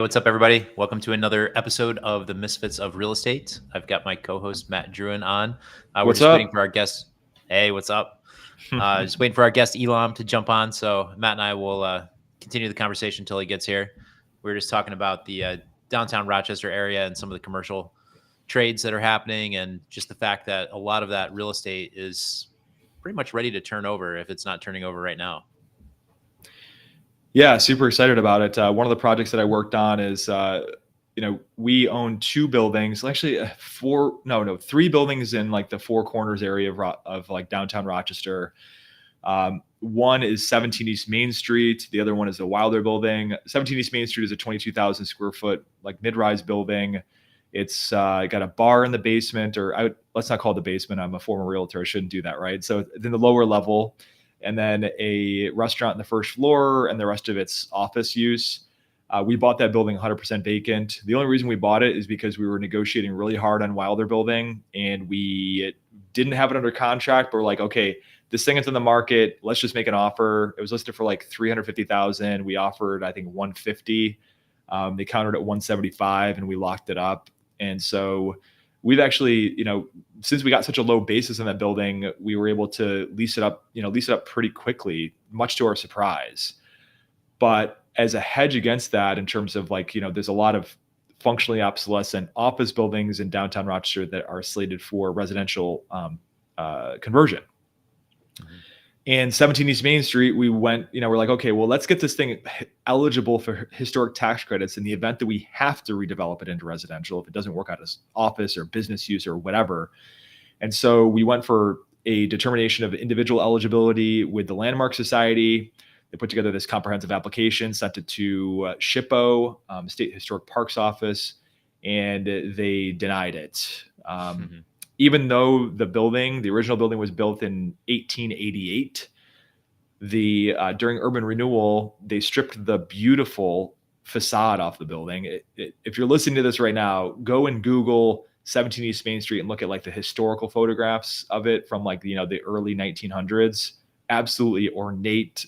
What's up, everybody? Welcome to another episode of the Misfits of Real Estate. I've got my co-host Matt Druin on. We're What's just waiting up? for our guest. Hey, what's up? Just waiting for our guest Elam to jump on. So Matt and I will continue the conversation until he gets here. We are just talking about the downtown Rochester area and some of the commercial trades that are happening, and just the fact that a lot of that real estate is pretty much ready to turn over if it's not turning over right now. Yeah, super excited about it. One of the projects that I worked on is, we own two buildings, actually three buildings in like the Four Corners area of like downtown Rochester. One is 17 East Main Street. The other one is the Wilder building. 17 East Main Street is a 22,000 square foot like mid-rise building. It's got a bar in the basement, let's not call it the basement. I'm a former realtor. I shouldn't do that, right? So in the lower level, and then a restaurant in the first floor, and the rest of it's office use. We bought that building 100% vacant. The only reason we bought it is because we were negotiating really hard on Wilder building, and we didn't have it under contract, but we're like, okay, this thing is in the market. Let's just make an offer. It was listed for like $350,000. We offered, I think, $150. They countered at $175, and we locked it up. And so we've actually, since we got such a low basis in that building, we were able to lease it up pretty quickly, much to our surprise. But as a hedge against that, in terms of like, there's a lot of functionally obsolescent office buildings in downtown Rochester that are slated for residential conversion. Mm-hmm. And 17 East Main Street, we went, we're like, okay, well, let's get this thing eligible for historic tax credits in the event that we have to redevelop it into residential if it doesn't work out as office or business use or whatever. And so we went for a determination of individual eligibility with the Landmark Society. They put together this comprehensive application, sent it to SHPO, State Historic Parks Office, and they denied it. Even though the original building was built in 1888, during urban renewal, they stripped the beautiful facade off the building. If you're listening to this right now, go and Google 17 East Main Street and look at like the historical photographs of it from like, the early 1900s. Absolutely ornate,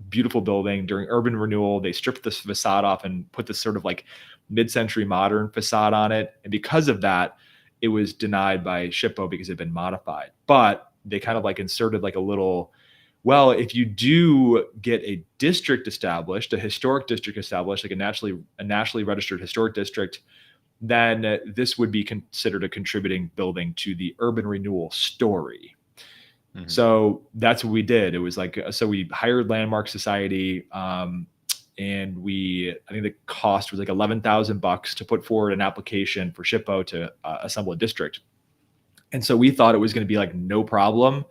beautiful building. During urban renewal, they stripped this facade off and put this sort of like mid-century modern facade on it. And because of that, it was denied by SHPO because it had been modified. But they kind of like inserted like a little, well, if you do get a district established, a historic district established, like a nationally registered historic district, then this would be considered a contributing building to the urban renewal story. Mm-hmm. So that's what we did. It was like, so we hired Landmark Society, and I think the cost was like $11,000 to put forward an application for SHPO to assemble a district. And so we thought it was going to be like no problem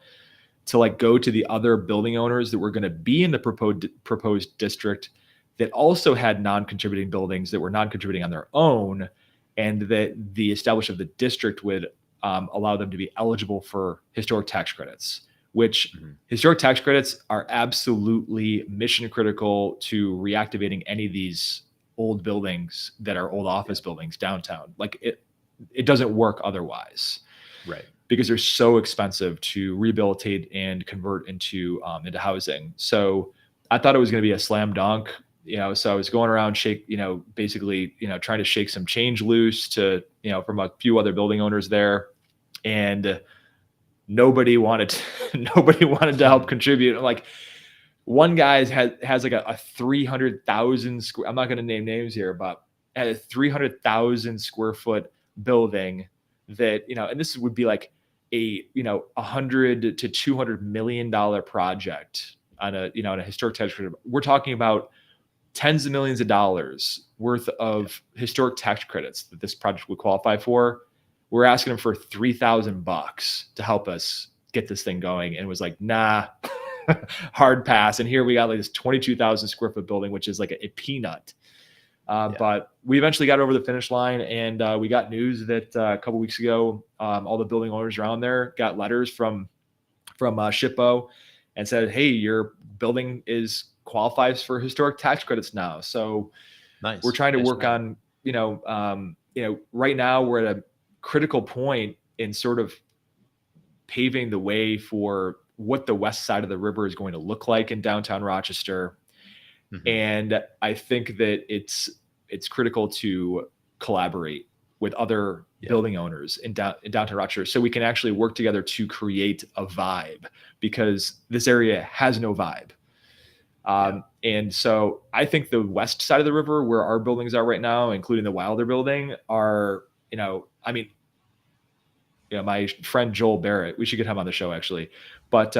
to like go to the other building owners that were going to be in the proposed district that also had non-contributing buildings that were non-contributing on their own, and that the establishment of the district would allow them to be eligible for historic tax credits, which historic tax credits are absolutely mission critical to reactivating any of these old buildings that are old office buildings downtown. Like it doesn't work otherwise. Right. Because they're so expensive to rehabilitate and convert into housing. So I thought it was going to be a slam dunk, so I was going around basically trying to shake some change loose to, from a few other building owners there. And nobody wanted to help contribute. Like one guy has like a 300,000 square, I'm not going to name names here, but at a 300,000 square foot building that, and this would be like a, $100 to $200 million project on a historic tax credit. We're talking about tens of millions of dollars worth of historic tax credits that this project would qualify for. We're asking them for $3,000 to help us get this thing going. And it was like, nah, hard pass. And here we got like this 22,000 square foot building, which is like a peanut. But we eventually got over the finish line, and we got news that a couple weeks ago, all the building owners around there got letters from SHPO and said, hey, your building qualifies for historic tax credits now. So nice. We're trying to work on, right now we're at a critical point in sort of paving the way for what the west side of the river is going to look like in downtown Rochester. Mm-hmm. And I think that it's it's critical to collaborate with other building owners in downtown Rochester, so we can actually work together to create a vibe, because this area has no vibe. And so I think the west side of the river, where our buildings are right now, including the Wilder building, are, my friend Joel Barrett, we should get him on the show actually. But,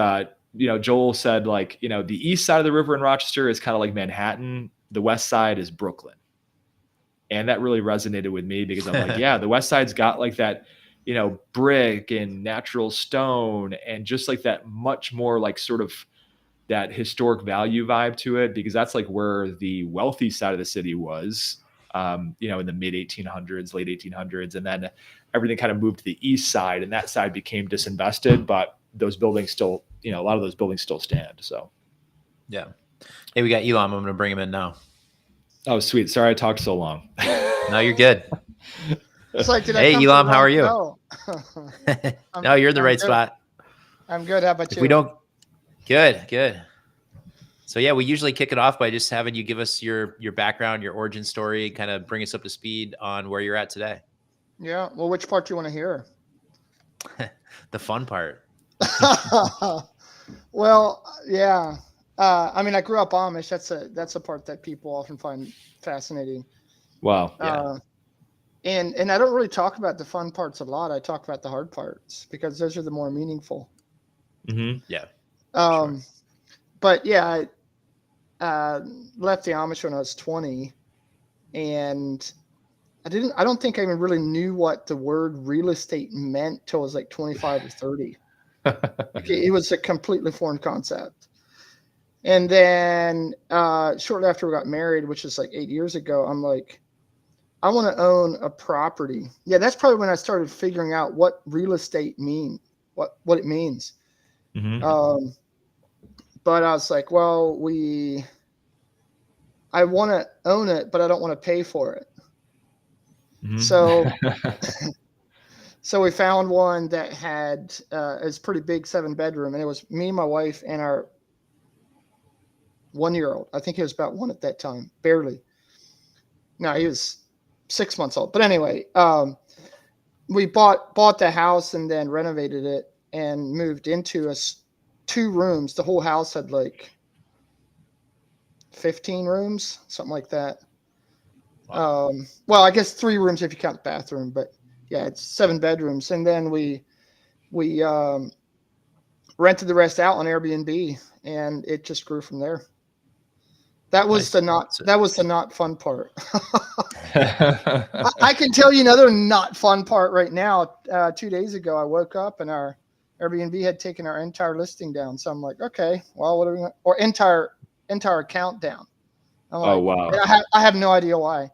Joel said, like, the east side of the river in Rochester is kind of like Manhattan. The west side is Brooklyn. And that really resonated with me, because I'm like, yeah, the west side's got like that, brick and natural stone, and just like that much more like sort of that historic value vibe to it, because that's like where the wealthy side of the city was, in the mid 1800s, late 1800s. And then everything kind of moved to the east side, and that side became disinvested, but those buildings still, a lot of those buildings still stand. So. Yeah. Hey, we got Elam. I'm going to bring him in now. Oh, sweet. Sorry I talked so long. No, you're good. It's like, hey, Elam, how are you? No, no, you're in the right spot. I'm good. How about you? We don't. Good. So yeah, we usually kick it off by just having you give us your background, your origin story, kind of bring us up to speed on where you're at today. Yeah. Well, which part do you want to hear? The fun part. Well, yeah. I grew up Amish. That's a part that people often find fascinating. Wow. Yeah. And I don't really talk about the fun parts a lot. I talk about the hard parts, because those are the more meaningful. Mm-hmm. Yeah. Sure. But yeah, I left the Amish when I was 20, and I don't think I even really knew what the word real estate meant till I was like 25 or 30. It was a completely foreign concept. And then shortly after we got married, which is like 8 years ago, I'm like, I want to own a property. Yeah, that's probably when I started figuring out what real estate what it means. Mm-hmm. But I was like, well, I want to own it, but I don't want to pay for it. Mm-hmm. So we found one that had it's pretty big, 7-bedroom, and it was me, my wife, and our 1-year-old. I think he was about 1 at that time, barely. No, he was 6 months old. But anyway, we bought the house and then renovated it and moved into 2 rooms. The whole house had like 15 rooms, something like that. Wow. Well, I guess 3 rooms if you count the bathroom, but yeah, it's 7 bedrooms. And then we rented the rest out on Airbnb, and it just grew from there. That was Nice. that was the not fun part. I can tell you another not fun part right now. 2 days ago, I woke up and our Airbnb had taken our entire listing down. So I'm like, okay, well, what are we? Or entire account down. I'm like, Oh, wow. I have no idea why.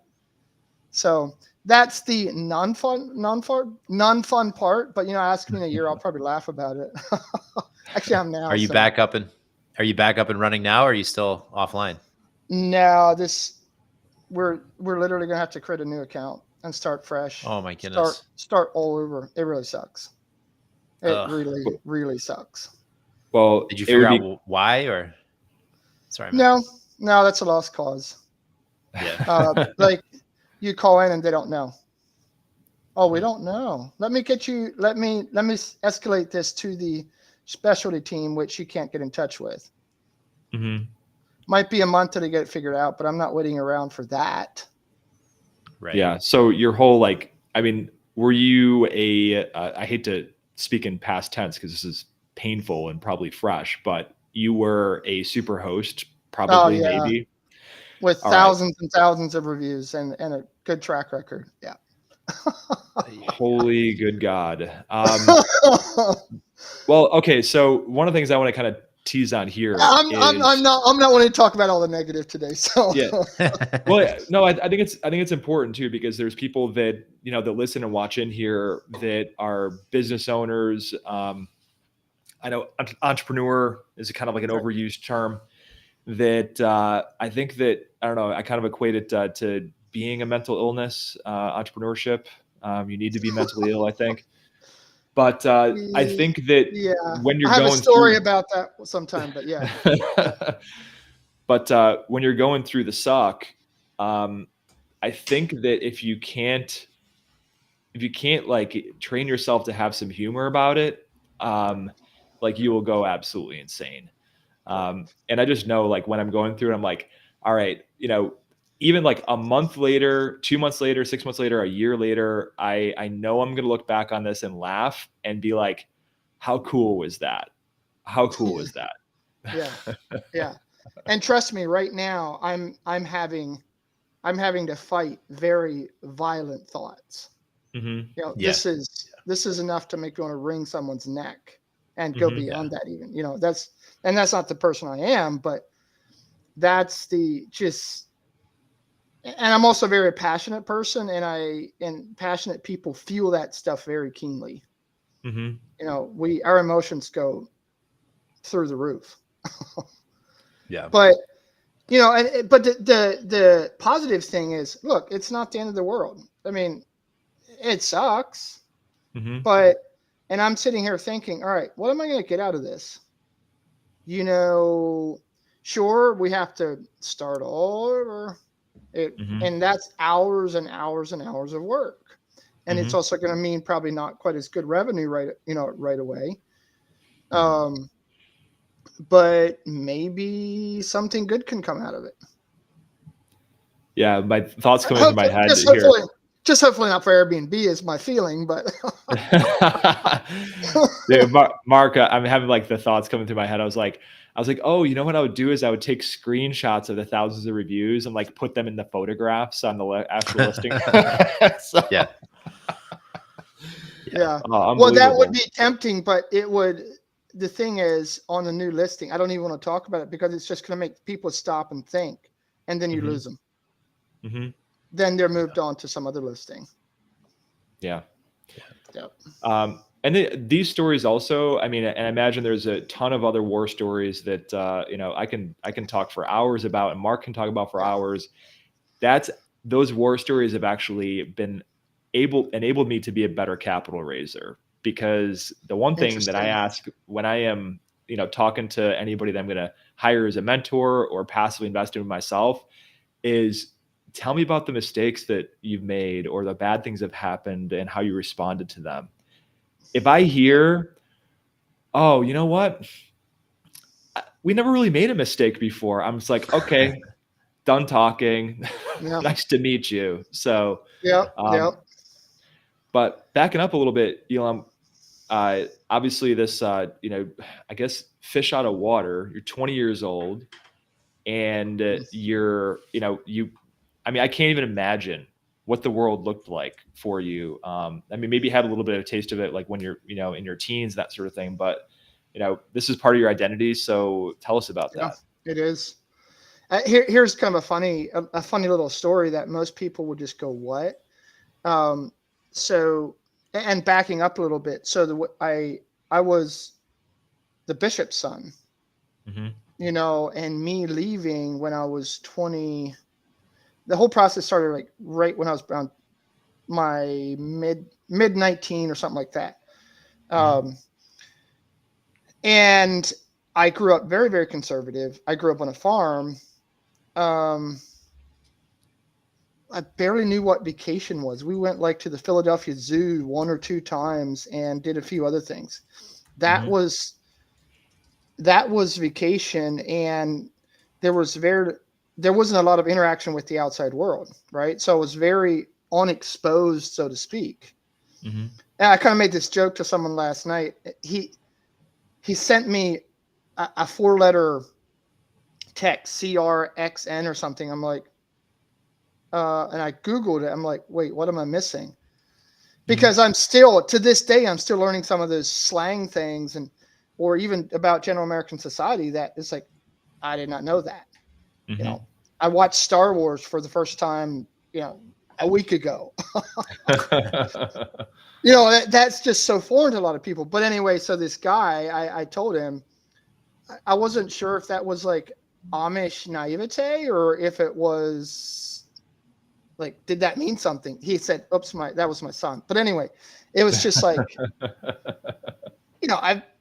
So that's the non-fun part. But ask me in a year, I'll probably laugh about it. Actually, I'm now. Are you back up and running now, or are you still offline? No, we're literally gonna have to create a new account and start fresh. Oh my goodness. Start all over. It really sucks. It really sucks. Well, did you figure out why, or? Sorry, man. No, that's a lost cause. Yeah. Like you call in and they don't know. Oh, we don't know. Let me escalate this to the specialty team, which you can't get in touch with. Mm-hmm. Might be a month till they get it figured out, but I'm not waiting around for that. Right. Yeah. So your whole, were you I hate to speak in past tense because this is painful and probably fresh, but you were a super host, probably, maybe? With thousands and thousands of reviews and a good track record. Yeah. Holy good God. Well, okay. So one of the things I want to kind of tease on here. I'm not wanting to talk about all the negative today. So yeah. Well, no, I think it's important too, because there's people that, that listen and watch in here that are business owners. I know entrepreneur is kind of like an overused term that I think that, I don't know, I kind of equate it to being a mental illness, entrepreneurship. You need to be mentally ill, I think. But I think that when you're going through... I have a story about that sometime, but yeah. But when you're going through the suck, I think that if you can't like train yourself to have some humor about it, like you will go absolutely insane. And I just know like when I'm going through it, I'm like, all right, even like a month later, 2 months later, 6 months later, a year later, I know I'm going to look back on this and laugh and be like, how cool was that? How cool was that? Yeah. Yeah. And trust me, right now I'm having to fight very violent thoughts. Mm-hmm. Yeah. This is enough to make you want to wring someone's neck and go Mm-hmm. beyond that even. That's not the person I am, but that's and I'm also a very passionate person, and passionate people feel that stuff very keenly. Mm-hmm. Our emotions go through the roof. Yeah. But but the positive thing is, look, it's not the end of the world. I mean, it sucks, Mm-hmm. and I'm sitting here thinking, all right, what am I going to get out of this? Sure, we have to start all over, Mm-hmm. and that's hours and hours and hours of work. And it's Mm-hmm. also going to mean probably not quite as good revenue right away. But maybe something good can come out of it. Yeah, my thoughts come into my head here. Hopefully not for Airbnb is my feeling, but Dude, Mark, I'm having like the thoughts coming through my head. I was like, oh, you know what I would do is I would take screenshots of the thousands of reviews and like put them in the photographs on the actual listing. Yeah. Yeah. Oh, Well, that would be tempting, but the thing is, on the new listing, I don't even want to talk about it because it's just going to make people stop and think, and then you lose them. Mm-hmm. Then they're moved on to some other listing. Yeah. Yep. And these stories also, I mean, and I imagine there's a ton of other war stories that I can talk for hours about, and Mark can talk about for hours. Those war stories have actually been enabled me to be a better capital raiser, because the one thing that I ask when I am talking to anybody that I'm going to hire as a mentor or passively invest in myself is, tell me about the mistakes that you've made or the bad things that have happened and how you responded to them. If I hear, oh, you know what, we never really made a mistake before, I'm just like, okay, done talking. Yeah. Nice to meet you. So yeah. But backing up a little bit, Elam, obviously this, I guess fish out of water, you're 20 years old and I can't even imagine what the world looked like for you. I mean, maybe you had a little bit of a taste of it, like when you're, in your teens, that sort of thing, but this is part of your identity. So tell us about that. It is. Here's kind of a funny little story that most people would just go, what? So, and backing up a little bit. So I was the bishop's son, and me leaving when I was 20, the whole process started like right when I was around my mid 19 or something like that. And I grew up very, very conservative. I grew up on a farm. I barely knew what vacation was. We went like to the Philadelphia Zoo 1 or 2 times and did a few other things. That was vacation, and there wasn't a lot of interaction with the outside world, right? So it was very unexposed, so to speak. And I kind of made this joke to someone last night. He sent me a 4-letter text, CRXN or something. I'm like, and I Googled it. I'm like, wait, what am I missing? Because I'm still, to this day, I'm still learning some of those slang things or even about general American society that it's like, I did not know that. I watched Star Wars for the first time, a week ago. That's just so foreign to a lot of people. But anyway, so this guy, I told him, I wasn't sure if that was like Amish naivete or if it was like, did that mean something? He said, oops, that was my son. But anyway, it was just like,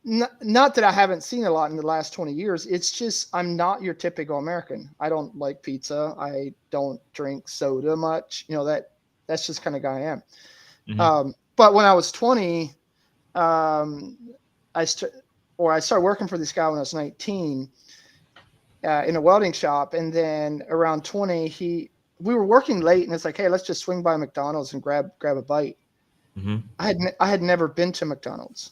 not that I haven't seen a lot in the last 20 years. It's just I'm not your typical American. I don't like pizza. I don't drink soda much. That's just kind of guy I am. Mhm. But when I was 20, I started working for this guy when I was 19 in a welding shop, and then around 20, we were working late, and it's like, hey, let's just swing by McDonald's and grab a bite. Mhm. I had never been to McDonald's.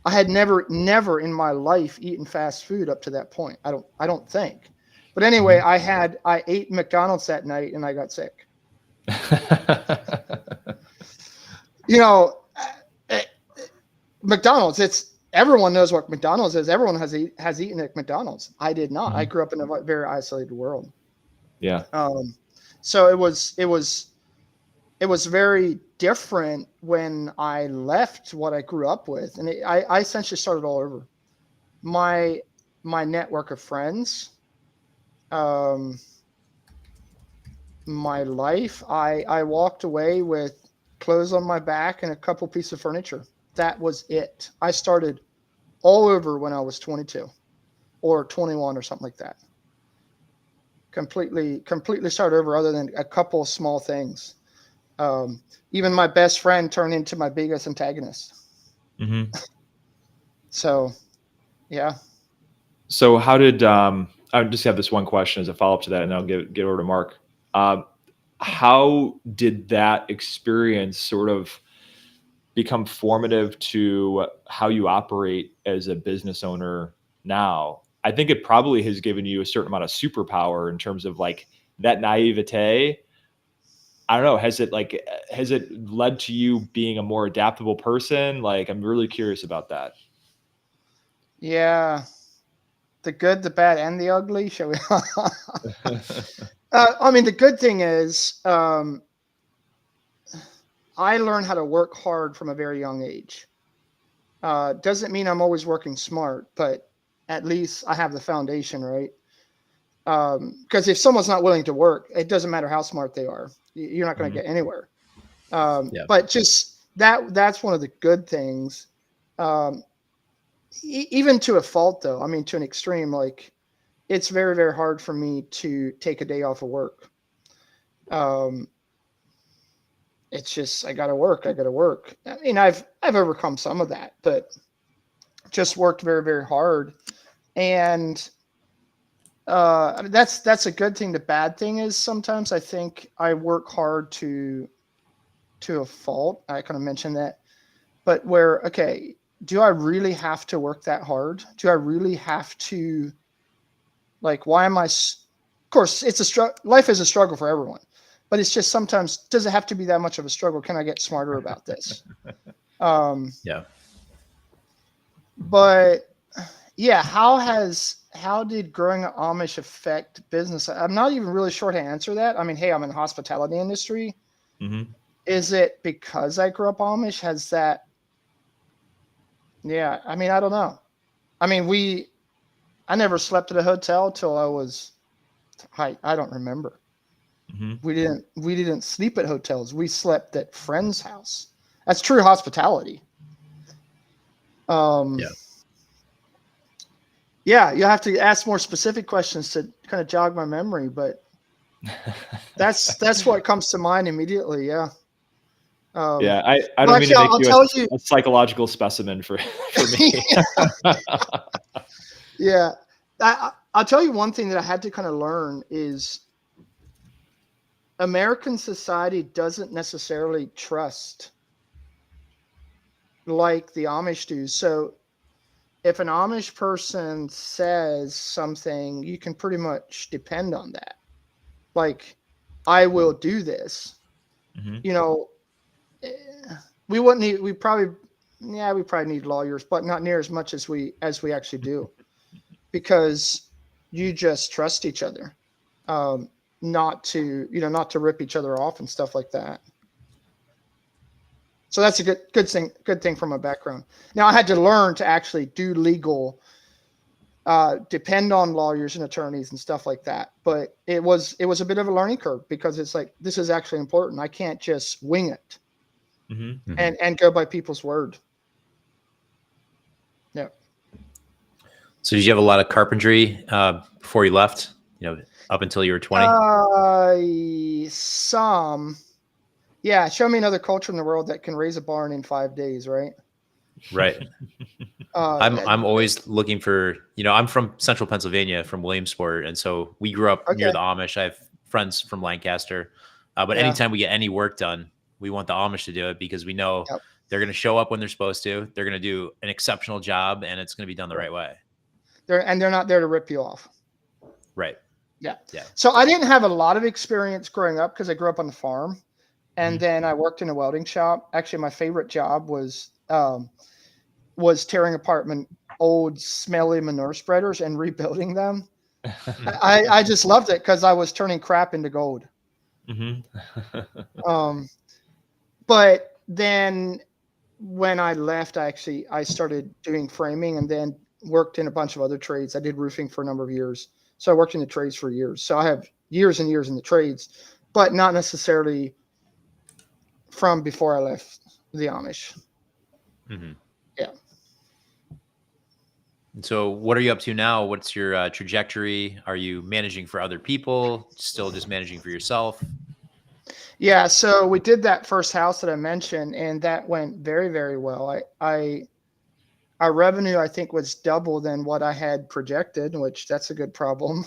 I had never in my life eaten fast food up to that point. I don't think. But anyway, Mhm. I ate McDonald's that night and I got sick. Uh, McDonald's, everyone knows what McDonald's is. Everyone has eaten at McDonald's. I did not. I Mhm. grew up in a very isolated world. Yeah. So it was very different when I left what I grew up with, and I essentially started all over. My network of friends, my life. I walked away with clothes on my back and a couple pieces of furniture. That was it. I started all over when I was 22 or 21 or something like that. Completely start over, other than a couple of small things. Even my best friend turned into my biggest antagonist. Mhm. So, yeah. So how did I just have this one question as a follow up to that, and then I'll get over to Mark. How did that experience sort of become formative to how you operate as a business owner now? I think it probably has given you a certain amount of superpower in terms of like that naivete. I don't know. Has it led to you being a more adaptable person? Like, I'm really curious about that. Yeah. The good, the bad, and the ugly. Shall we? I mean, the good thing is, I learned how to work hard from a very young age. Doesn't mean I'm always working smart, but at least I have the foundation, right? Because if someone's not willing to work, it doesn't matter how smart they are. You're not going to Mhm. get anywhere. Yeah. But just that's one of the good things. Um, Even to a fault, though. I mean, to an extreme, like it's very, very hard for me to take a day off of work. Um, it's just I got to work. I got to work. I mean, I've overcome some of that, but just worked very, very hard. And I mean, that's a good thing. The bad thing is sometimes I think I work hard to a fault. I kind of mentioned that, but okay, do I really have to work that hard? Do I really have to, like, why am I? Of course, it's a struggle. Life is a struggle for everyone, but it's just sometimes, does it have to be that much of a struggle? Can I get smarter about this? Yeah. But yeah, how did growing up Amish affect business? I'm not even really sure how to answer that. I mean, hey, I'm in the hospitality industry. Mhm. Is it because I grew up Amish? Has that? Yeah, I mean, I don't know. I mean, I never slept at a hotel till I don't remember. Mhm. We didn't sleep at hotels. We slept at friends' house. That's true hospitality. Um, Yeah. yeah, you have to ask more specific questions to kind of jog my memory, but that's what comes to mind immediately. Yeah. Yeah, I Well, don't mean to actually, make I'll you tell you. a psychological specimen for me. Yeah, I'll tell you one thing that I had to kind of learn is American society doesn't necessarily trust like the Amish do. So if an Amish person says something, you can pretty much depend on that. Like, I will do this. Mhm. You know, eh, we wouldn't need. We probably, yeah, we probably need lawyers, but not near as much as we actually do, because you just trust each other, um, not to rip each other off and stuff like that. So that's a good thing from my background. Now I had to learn to actually do legal, depend on lawyers and attorneys and stuff like that. But it was a bit of a learning curve, because it's like, this is actually important. I can't just wing it Mhm. and go by people's word. So did you have a lot of carpentry before you left? Up until you were 20? Some. Yeah, show me another culture in the world that can raise a barn in 5 days, right? Right. I'm always looking for, I'm from central Pennsylvania, from Williamsport. And so we grew up near okay. the Amish. I have friends from Lancaster. But Yeah. anytime we get any work done, we want the Amish to do it because we know Yep. they're going to show up when they're supposed to. They're going to do an exceptional job, and it's going to be done the right way. They're not there to rip you off. Right. Yeah. Yeah. So I didn't have a lot of experience growing up because I grew up on the farm, and then I worked in a welding shop. Actually, my favorite job was tearing apart old smelly manure spreaders and rebuilding them. I just loved it because I was turning crap into gold. But then when I left, I started doing framing and then worked in a bunch of other trades. I did roofing for a number of years. So I worked in the trades for years. So I have years and years in the trades, but not necessarily from before I left the Amish. Mm-hmm. Yeah. And so what are you up to now? What's your trajectory? Are you managing for other people? Still just managing for yourself? Yeah. So we did that first house that I mentioned, and that went very, very well. Our revenue, I think, was double than what I had projected, which that's a good problem.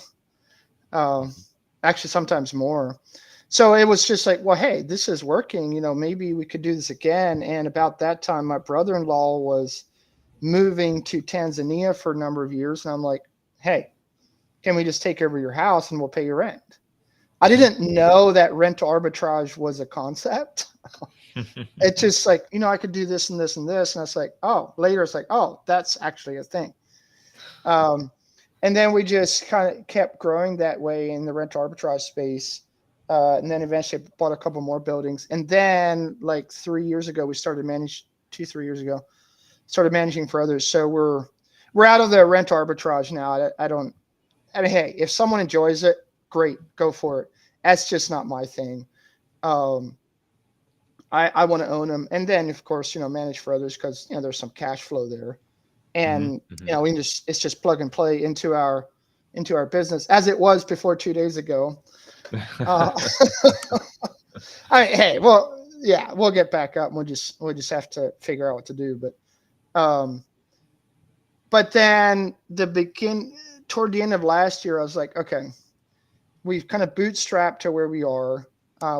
Actually, sometimes more. So it was just like, well, hey, this is working. Maybe we could do this again. And about that time, my brother-in-law was moving to Tanzania for a number of years. And I'm like, hey, can we just take over your house and we'll pay your rent? I didn't know that rent arbitrage was a concept. It's just like, I could do this and this and this. And it's like, oh, later it's like, oh, that's actually a thing. And then we just kind of kept growing that way in the rent arbitrage space. And then eventually bought a couple more buildings. And then like 3 years ago, we started 3 years ago, started managing for others. So we're out of the rent arbitrage now. I mean, hey, if someone enjoys it, great, go for it. That's just not my thing. I want to own them. And then of course, manage for others because, there's some cash flow there. And, we can it's just plug and play into our business as it was before 2 days ago. I mean, hey, well, yeah, we'll get back up and we'll just have to figure out what to do. But then toward the end of last year, I was like, okay, we've kind of bootstrapped to where we are,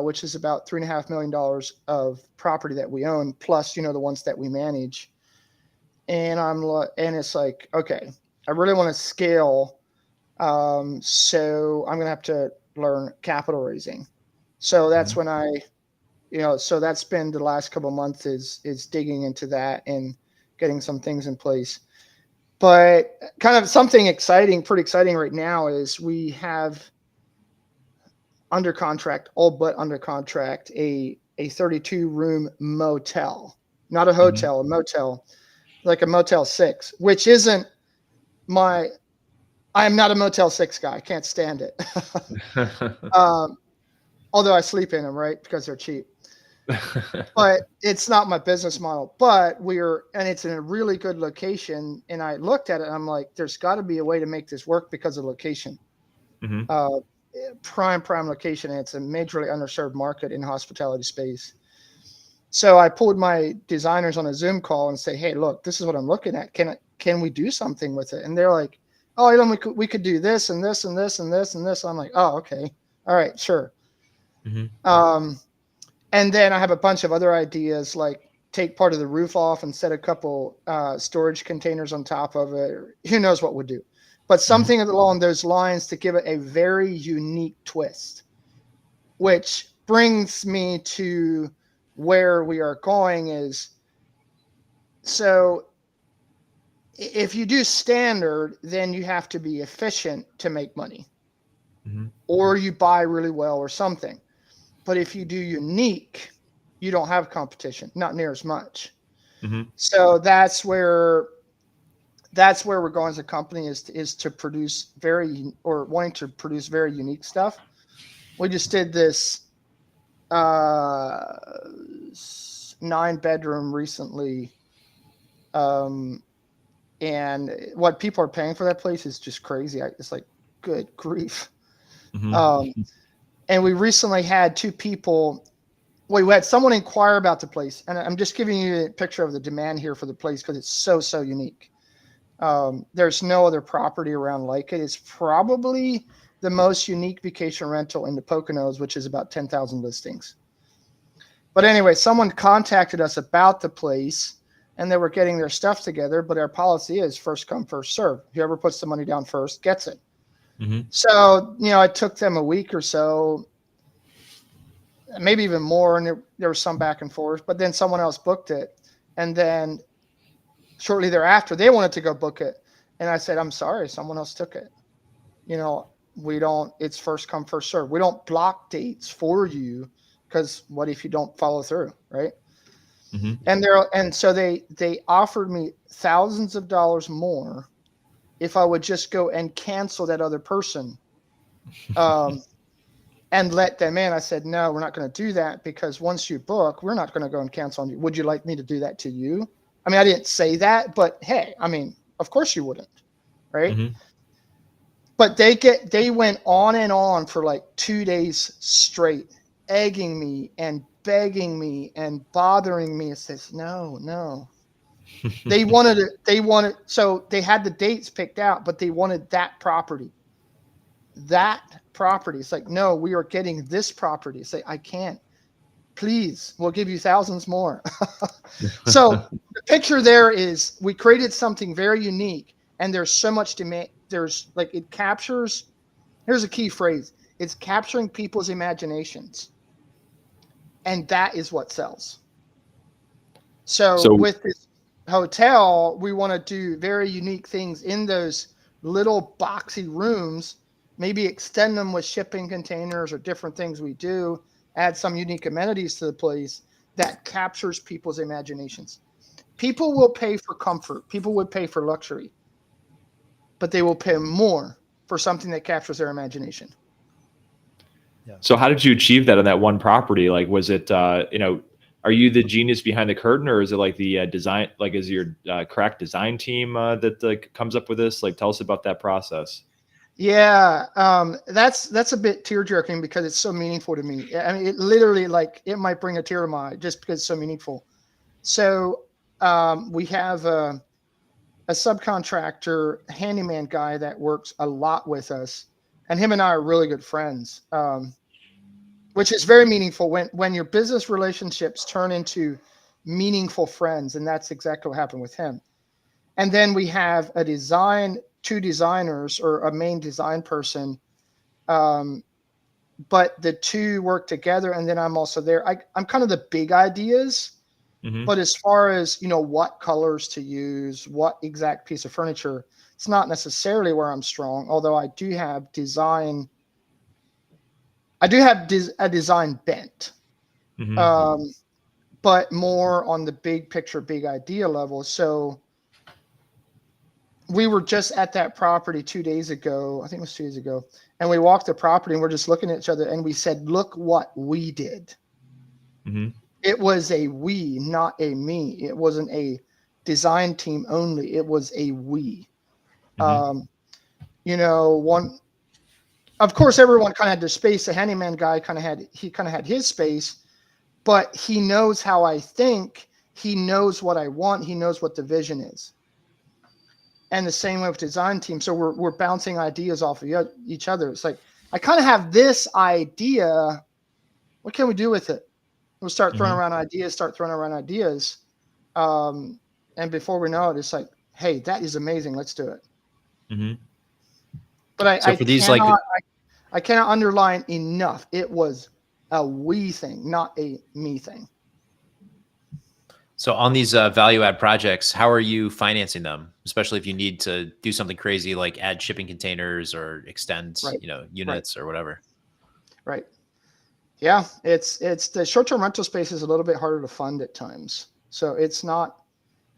which is about $3.5 million of property that we own, plus, the ones that we manage. And it's like, okay, I really want to scale. So I'm going to have to learn capital raising. So that's when so that's been the last couple of months is digging into that and getting some things in place. But kind of something pretty exciting right now is we have under contract, all but under contract, a 32-room motel, not a hotel, a motel, like a Motel 6, which isn't I'm not a Motel 6 guy. I can't stand it. Although I sleep in them, right? Because they're cheap. But it's not my business model. But and it's in a really good location. And I looked at it and I'm like, there's got to be a way to make this work because of location. Prime location. And it's a majorly underserved market in hospitality space. So I pulled my designers on a Zoom call and say, hey, look, this is what I'm looking at. Can we do something with it? And they're like, oh, Elam, we could do this and this and this and this and this. I'm like, oh, okay. All right, sure. And then I have a bunch of other ideas, like take part of the roof off and set a couple storage containers on top of it. Who knows what we'll do. But something along those lines to give it a very unique twist, which brings me to where we are going is, so if you do standard, then you have to be efficient to make money, or you buy really well or something. But if you do unique, you don't have competition, not near as much. So that's where we're going as a company is to produce wanting to produce very unique stuff. We just did this 9-bedroom recently. and what people are paying for that place is just crazy. It's like, good grief. Mm-hmm. And we recently had two people. We had someone inquire about the place, and I'm just giving you a picture of the demand here for the place because it's so unique. There's no other property around like it. It's probably the most unique vacation rental in the Poconos, which is about 10,000 listings. But anyway, someone contacted us about the place, and they were getting their stuff together. But our policy is first come, first serve. Whoever puts the money down first gets it. Mm-hmm. So, it took them a week or so, maybe even more, and there was some back and forth. But then someone else booked it, and then shortly thereafter, they wanted to go book it. And I said, I'm sorry, someone else took it. It's first come, first serve. We don't block dates for you because what if you don't follow through, right? Mm-hmm. And so they offered me thousands of dollars more if I would just go and cancel that other person and let them in. I said, no, we're not going to do that because once you book, we're not going to go and cancel on you. Would you like me to do that to you? I mean, I didn't say that, but hey, I mean, of course you wouldn't, right? Mm-hmm. But they went on and on for like 2 days straight, egging me and begging me and bothering me. It says, no. So they had the dates picked out, but they wanted that property. It's like, no, we are getting this property. Say, I can't. Please, we'll give you thousands more. So the picture there is we created something very unique, and there's so much demand. Here's a key phrase. It's capturing people's imaginations. And that is what sells. So with this hotel, we want to do very unique things in those little boxy rooms, maybe extend them with shipping containers or different things we do, add some unique amenities to the place that captures people's imaginations. People will pay for comfort. People would pay for luxury, but they will pay more for something that captures their imagination. Yeah. So how did you achieve that on that one property? Like, was it, are you the genius behind the curtain, or is it like the design, like is your crack design team that like comes up with this? Like, tell us about that process. Yeah, that's a bit tear-jerking because it's so meaningful to me. I mean, it literally, like, it might bring a tear to my eye just because it's so meaningful. So we have a subcontractor, handyman guy that works a lot with us, and him and I are really good friends, which is very meaningful when your business relationships turn into meaningful friends, and that's exactly what happened with him. And then we have two designers or a main design person, but the two work together, and then I'm also there. I'm kind of the big ideas, but as far as what colors to use, what exact piece of furniture, it's not necessarily where I'm strong. Although I do have design. I do have a design bent, but more on the big picture, big idea level. So we were just at that property 2 days ago. I think it was 2 days ago. And we walked the property and we're just looking at each other and we said, look what we did. It was a we, not a me. It wasn't a design team only. It was a we. Of course, everyone kind of had their space. The handyman guy kind of had his space, but he knows how I think. He knows what I want. He knows what the vision is. And the same way with design team. So we're bouncing ideas off of each other. It's like, I kind of have this idea. What can we do with it? We'll start throwing around ideas. And before we know it, it's like, hey, that is amazing. Let's do it. But I cannot underline enough. It was a we thing, not a me thing. So on these value add projects, how are you financing them? Especially if you need to do something crazy like add shipping containers or extend, units or whatever. Right. Yeah, it's the short-term rental space is a little bit harder to fund at times. So it's not.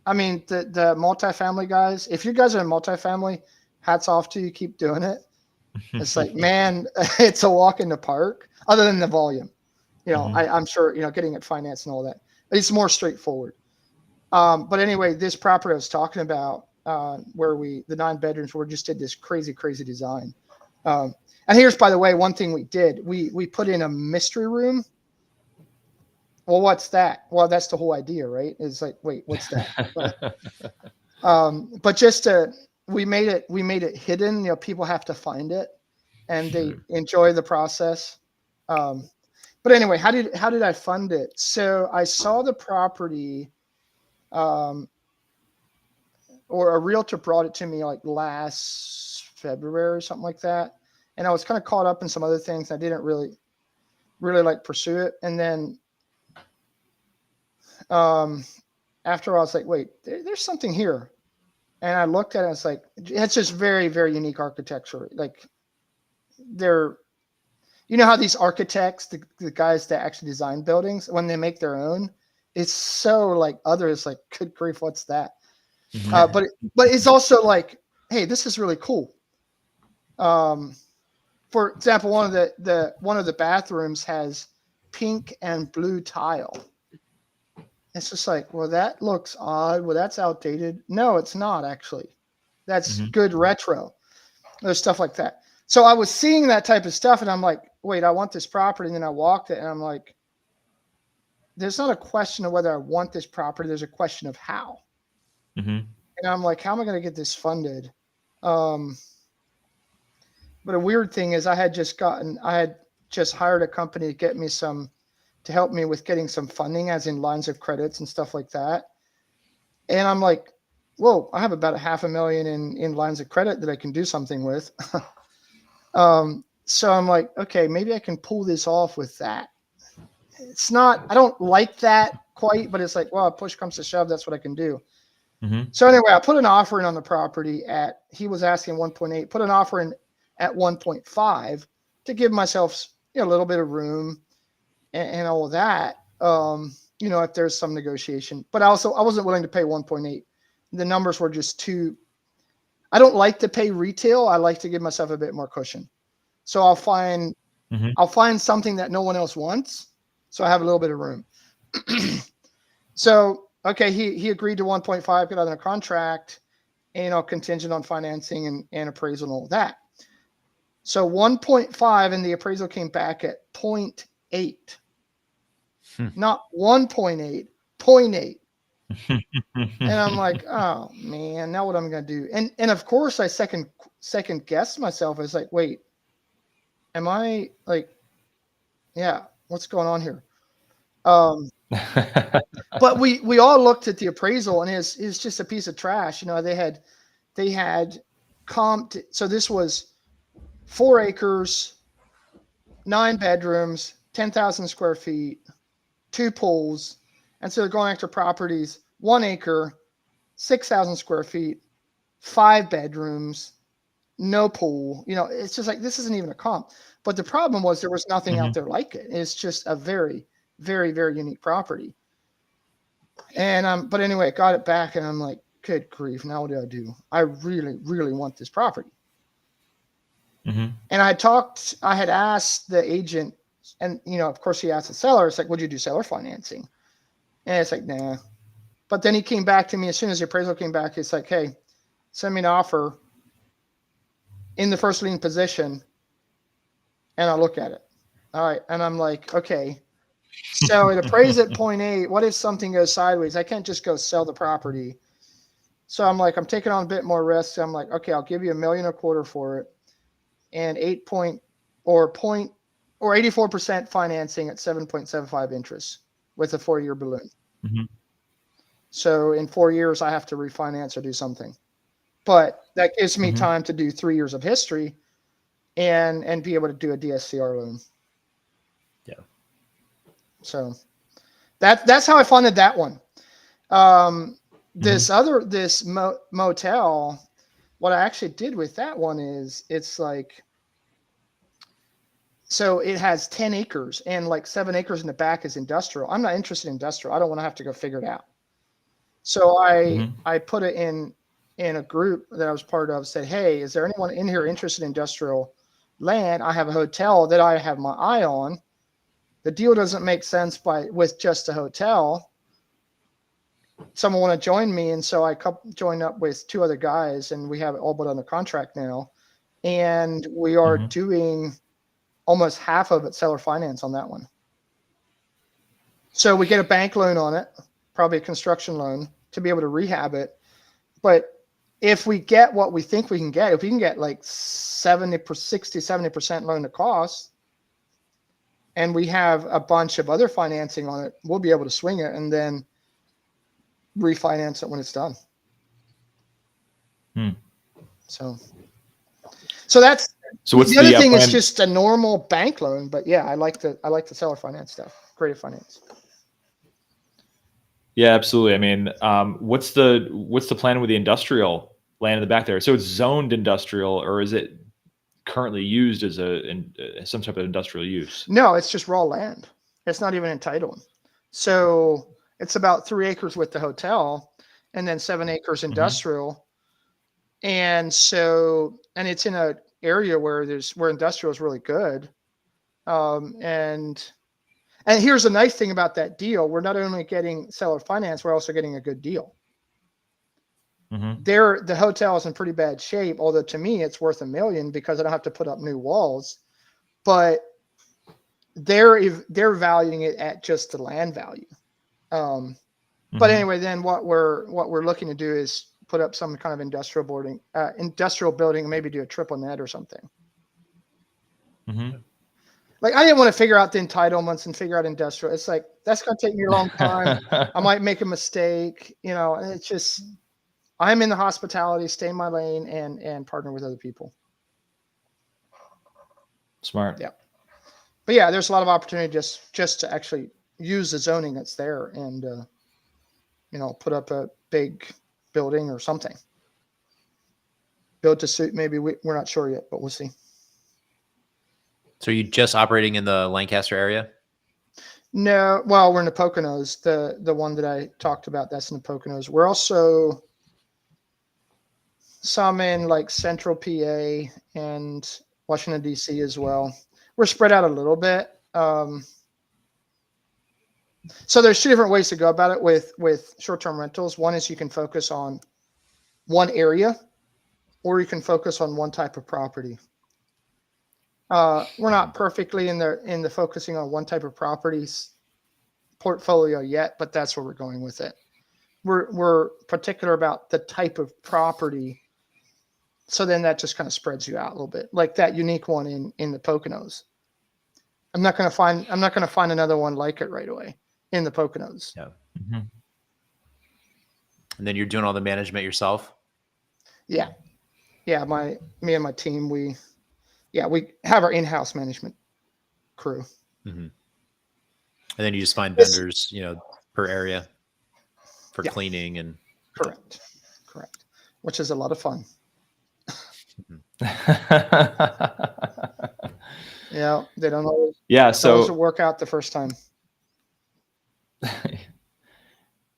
I mean, the multifamily guys. If you guys are in multifamily, hats off to you. Keep doing it. It's like, man, it's a walk in the park. Other than the volume, I'm sure getting it financed and all that. It's more straightforward. But anyway, this property I was talking about, where the 9 bedrooms were just did this crazy design. And here's, by the way, one thing we did. We put in a mystery room. Well, what's that? Well, that's the whole idea, right? It's like, wait, what's that? But just we made it hidden. You know, people have to find it, and they enjoy the process. But anyway, how did I fund it? So I saw the property, or a realtor brought it to me like last February or something like that, and I was kind of caught up in some other things. I didn't really like pursue it, and then after I was like, wait, there's something here, and I looked at it. It's like, it's just very unique architecture. Like you know how these architects, the guys that actually design buildings, when they make their own, it's so like others like, good grief, what's that? But it's also like, hey, this is really cool. For example, one of the bathrooms has pink and blue tile. It's just like, well, that looks odd. Well, that's outdated. No, it's not actually. That's good retro. There's stuff like that. So I was seeing that type of stuff, and I'm like, wait, I want this property. And then I walked it, and I'm like, there's not a question of whether I want this property. There's a question of how. And I'm like, how am I going to get this funded? But a weird thing is I had just hired a company to get me to help me with getting some funding, as in lines of credits and stuff like that. And I'm like, whoa, I have about $500,000 in lines of credit that I can do something with. So I'm like, okay, maybe I can pull this off with that. I don't like that quite, but it's like, well, if push comes to shove, that's what I can do. So anyway, I put an offer in on the property he was asking 1.8, put an offer in at 1.5 to give myself a little bit of room and all of that. If there's some negotiation, but I wasn't willing to pay 1.8. The numbers were just too. I don't like to pay retail. I like to give myself a bit more cushion. So I'll find something that no one else wants. So I have a little bit of room. So, okay, he agreed to 1.5, got out of the contract, and, contingent on financing and appraisal and all that. So 1.5, and the appraisal came back at 0.8, not 1.8, 0.8. And I'm like, oh man, now what am I going to do? And of course I second guessed myself. I was like, wait, am I like, yeah, what's going on here? But we all looked at the appraisal, and it's just a piece of trash. They had comped. So this was 4 acres, 9 bedrooms, 10,000 square feet, 2 pools. And so they're going after properties, 1 acre, 6,000 square feet, 5 bedrooms, no pool. It's just like, this isn't even a comp. But the problem was there was nothing out there like it. It's just a very, very, very unique property. And but anyway, I got it back, and I'm like, good grief, now what do I do? I really, really want this property. And I had asked the agent, and of course he asked the seller, it's like, would you do seller financing? And it's like, nah. But then he came back to me as soon as the appraisal came back. It's like, hey, send me an offer in the first lien position, and I'll look at it. All right. And I'm like, okay. So it appraised at 0.8. What if something goes sideways? I can't just go sell the property. So I'm like, I'm taking on a bit more risk. I'm like, okay, I'll give you $1.25 million for it, and 84% financing at 7.75 interest with a 4-year balloon. So in 4 years, I have to refinance or do something. But that gives me time to do 3 years of history and be able to do a DSCR loan. Yeah. So that's how I funded that one. This motel, what I actually did with that one is it's like, so it has 10 acres and like 7 acres in the back is industrial. I'm not interested in industrial. I don't want to have to go figure it out. So I put it in a group that I was part of, said, hey, is there anyone in here interested in industrial land? I have a hotel that I have my eye on. The deal doesn't make sense with just a hotel. someone want to join me. And so I joined up with 2 other guys, and we have it all but under contract now. And we are doing almost half of it seller finance on that one. So we get a bank loan on it, probably a construction loan, to be able to rehab it. But if we get what we think we can get, if we can get like 70% loan to cost, and we have a bunch of other financing on it, we'll be able to swing it and then refinance it when it's done. So that's what's the other thing plan? is just a normal bank loan, but yeah, I like the seller finance stuff. Creative finance. Yeah, absolutely. I mean, what's the plan with the industrial land in the back there? So it's zoned industrial, or is it currently used as some type of industrial use? No, it's just raw land. It's not even entitled. So it's about 3 acres with the hotel, and then 7 acres industrial. And it's in an area where industrial is really good. And here's the nice thing about that deal. We're not only getting seller finance, we're also getting a good deal. The hotel is in pretty bad shape, although to me it's worth $1 million because I don't have to put up new walls. But they're valuing it at just the land value. But anyway, then what we're looking to do is put up some kind of industrial building, maybe do a triple net or something. Like, I didn't want to figure out the entitlements and figure out industrial. It's like, that's going to take me a long time. I might make a mistake, and it's just, I'm in the hospitality, stay in my lane and partner with other people. Smart. Yeah. But yeah, there's a lot of opportunity just to actually use the zoning that's there and, put up a big building or something. Build to suit, maybe we're not sure yet, but we'll see. So are you just operating in the Lancaster area? No, well, we're in the Poconos. The one that I talked about, that's in the Poconos. We're also some in like central PA and Washington, D.C. as well. We're spread out a little bit. So there's 2 different ways to go about it with short-term rentals. One is you can focus on one area, or you can focus on one type of property. We're not perfectly in the focusing on one type of properties portfolio yet, but that's where we're going with it. We're particular about the type of property, so then that just kind of spreads you out a little bit. Like that unique one in the Poconos. I'm not going to find another one like it right away in the Poconos. Yeah. And then you're doing all the management yourself? Yeah. Yeah, me and my team, we have our in-house management crew. And then you just find vendors, per area for cleaning and correct, which is a lot of fun. Yeah, they don't always. Yeah, so work out the first time.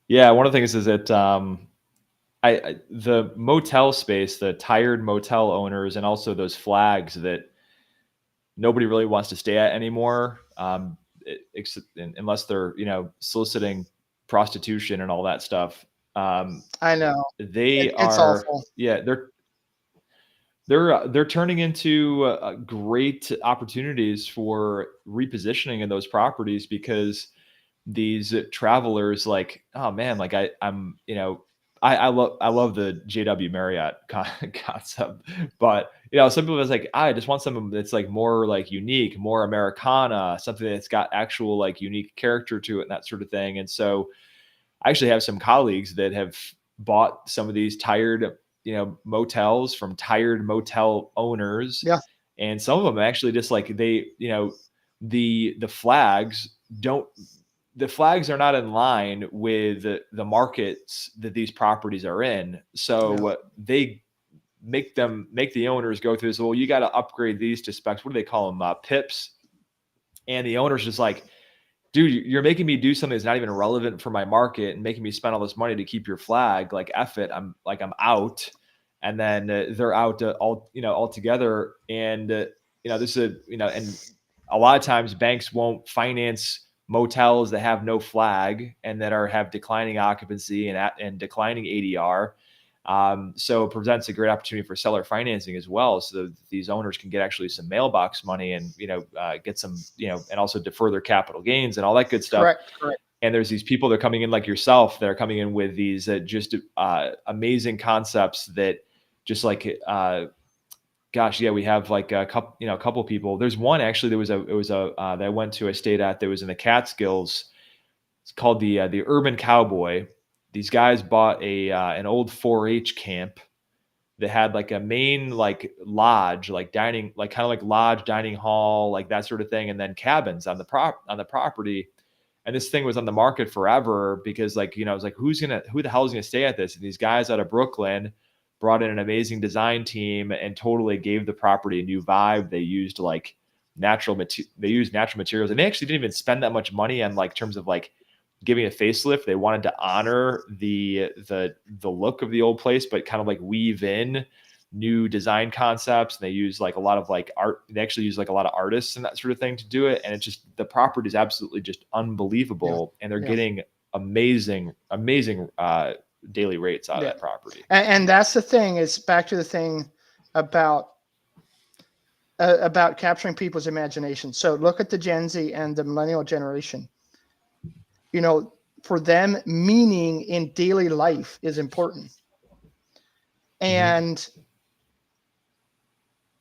Yeah, one of the things is that the motel space, the tired motel owners, and also those flags that nobody really wants to stay at anymore, unless they're soliciting prostitution and all that stuff. I know it's awful. Yeah, they're turning into great opportunities for repositioning in those properties, because these travelers, like, oh man, like I love the JW Marriott concept, but some people are like, I just want something that's like more like unique, more Americana, something that's got actual like unique character to it and that sort of thing. And so I actually have some colleagues that have bought some of these tired motels from tired motel owners. Yeah. And some of them actually just like the flags are not in line with the markets that these properties are in. So they make the owners go through this. Well, you got to upgrade these to specs. What do they call them? PIPs. And the owner's just like, dude, you're making me do something that's not even relevant for my market and making me spend all this money to keep your flag. Like, F it. I'm out. And then they're out altogether. And, this is, and a lot of times banks won't finance motels that have no flag and that have declining occupancy and declining ADR. So it presents a great opportunity for seller financing as well, so that these owners can get actually some mailbox money and, get some, and also defer their capital gains and all that good stuff. Correct. And there's these people that are coming in like yourself that are coming in with these just amazing concepts that just like, gosh, yeah, we have like a couple people. There's one actually that I went to, I stayed at, that was in the Catskills. It's called the Urban Cowboy. These guys bought an old 4-H camp that had like a main like lodge, like dining, like kind of like lodge, dining hall, like that sort of thing, and then cabins on the property. And this thing was on the market forever because, like, I was like, who the hell is gonna stay at this? And these guys out of Brooklyn brought in an amazing design team and totally gave the property a new vibe. They used like natural materials, and they actually didn't even spend that much money on like terms of like giving a facelift. They wanted to honor the look of the old place, but kind of like weave in new design concepts. And they use like a lot of like art. They actually use like a lot of artists and that sort of thing to do it. And it's just, the property is absolutely just unbelievable. Yeah. And they're getting amazing daily rates out of that property. And that's the thing, is back to the thing about capturing people's imagination. So look at the Gen Z and the millennial generation. For them, meaning in daily life is important. And,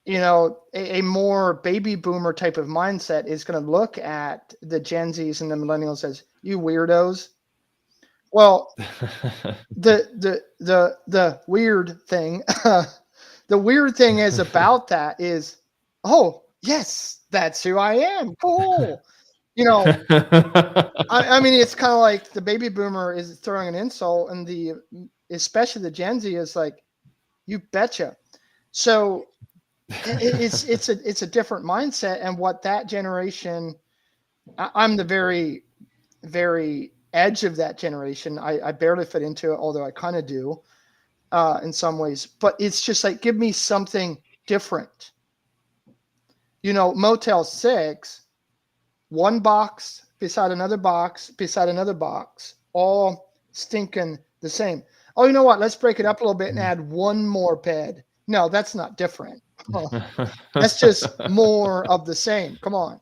a more baby boomer type of mindset is going to look at the Gen Zs and the millennials as, you weirdos. Well, the weird thing, the weird thing is about that is, oh yes, that's who I am. Cool. I mean, it's kind of like the baby boomer is throwing an insult, and especially the Gen Z is like, you betcha. So it's a different mindset. And what that generation, I'm the very, very edge of that generation. I barely fit into it, although I kind of do in some ways. But it's just like, give me something different. Motel 6, one box beside another box beside another box, all stinking the same. Oh, you know what? Let's break it up a little bit and add one more bed. No, that's not different. That's just more of the same. Come on.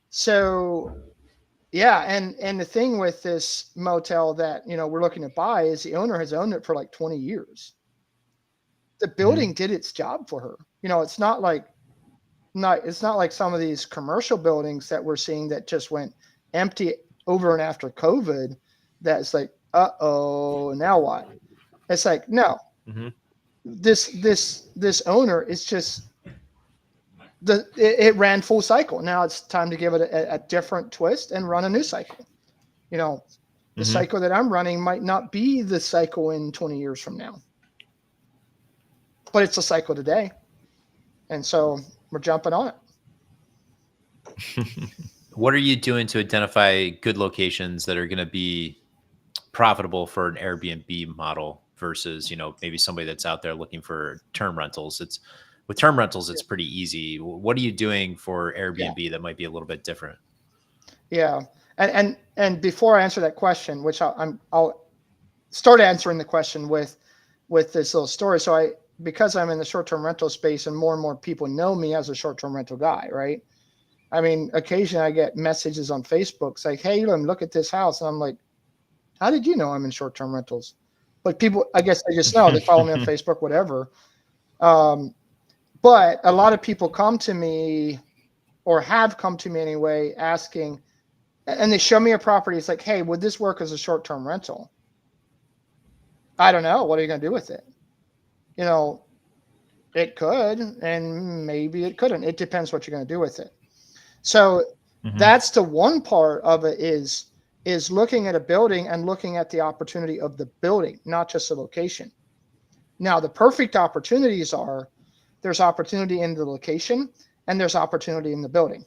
So, yeah, and the thing with this motel that we're looking to buy is the owner has owned it for like 20 years. The building did its job for her. It's not like some of these commercial buildings that we're seeing that just went empty over and after COVID. That's like, uh-oh, now what? It's like, no, this owner is just it ran full cycle. Now it's time to give it a different twist and run a new cycle. The cycle that I'm running might not be the cycle in 20 years from now, but it's a cycle today. And so we're jumping on it. What are you doing to identify good locations that are going to be profitable for an Airbnb model versus, maybe somebody that's out there looking for term rentals? With term rentals, it's pretty easy. What are you doing for Airbnb that might be a little bit different? Yeah. And before I answer that question, which I'll start answering the question with this little story. So because I'm in the short-term rental space and more people know me as a short-term rental guy, right? I mean, occasionally I get messages on Facebook. It's like, hey, Elam, look at this house. And I'm like, how did you know I'm in short-term rentals? Like, people, I guess they just know. They follow me on Facebook, whatever. But a lot of people come to me, or have come to me anyway, asking, and they show me a property. It's like, hey, would this work as a short-term rental? I don't know. What are you going to do with it? It could, and maybe it couldn't. It depends what you're going to do with it. So that's the one part of it, is looking at a building and looking at the opportunity of the building, not just the location. Now, the perfect opportunities are, there's opportunity in the location and there's opportunity in the building.